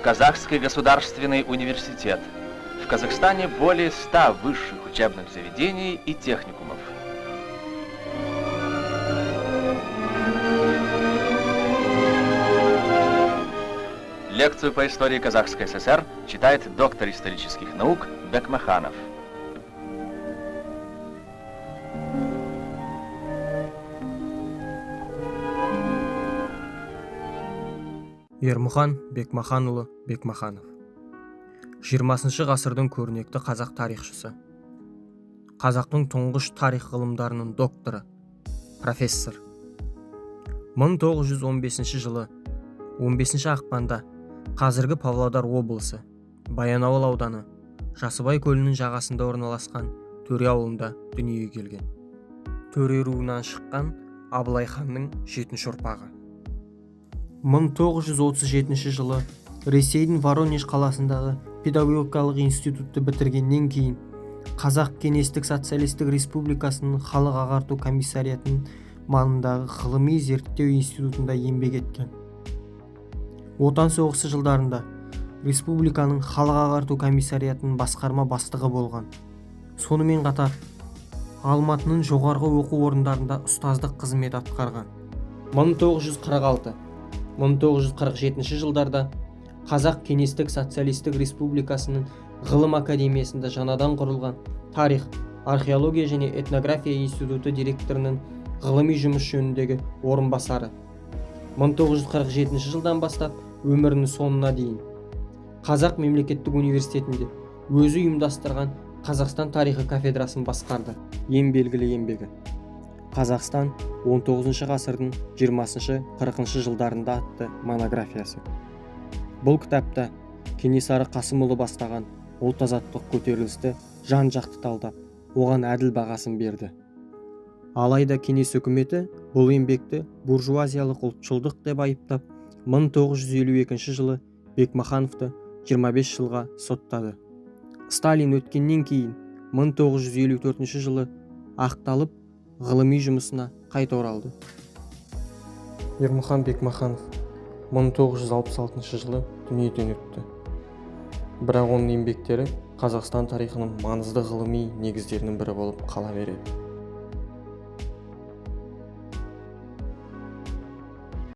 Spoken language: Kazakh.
Казахский государственный университет. В Казахстане более 100 высших учебных заведений и техникумов. Лекцию по истории Казахской ССР читает доктор исторических наук Бекмаханов. Ермұхан Бекмаханұлы Бекмаханов 20 ғасырдың көрнекті қазақ тарихшысы, қазақтың тұңғыш тарих ғылымдарының докторы, профессор. 1915 жылы 15 ақпанда қазіргі Павлодар облысы, Баянауыл ауданы, Жасыбай көлінің жағасында орналасқан Төре ауылында дүниеге келген. Төре руынан шыққан Абылай ханның 7-ші ұрпағы. 1937 жылы Ресейдің Воронеж қаласындағы педагогикалық институтты бітіргеннен кейін Қазақ Кеңестік Социалистік Республикасының халық ағарту комиссариятының маңындағы ғылыми зерттеу институтында еңбек еткен. Отан соғысы жылдарында республиканың халық ағарту комиссариятының басқарма бастығы болған. Сонымен қатар Алматының жоғарғы оқу орындарында ұстаздық қызмет атқарған. 1946-1947 жылдарда Қазақ Кеңестік Социалистік Республикасының ғылым академиясында жаңадан құрылған тарих, археология және этнография институты директорының ғылыми жұмыс жөніндегі орынбасары. 1947 жылдан бастап өмірінің соңына дейін Қазақ мемлекеттік университетінде өзі ұйымдастырған Қазақстан тарихы кафедрасын басқарды. Ең белгілі еңбегі Қазақстан 19 ғасырдың 20-40 жылдарында атты монографиясы. Бұл кітапта Кенесары Қасымұлы бастаған ұлт-азаттық көтерілісті жан-жақты талдап, оған әділ бағасын берді. Алайда кеңес үкіметі бұл еңбекті буржуазиялық ұлтшылдық деп айыптап, 1952 жылы Бекмахановты 25 жылға соттады. Сталин өткеннен кейін 1954 жылы ақталып, ғылыми жұмысына қайта оралды. Ермұхан Бекмаханов 1966 жылы дүниеден өтті. Бірақ оның еңбектері Қазақстан тарихының маңызды ғылыми негіздерінің бірі болып қала береді.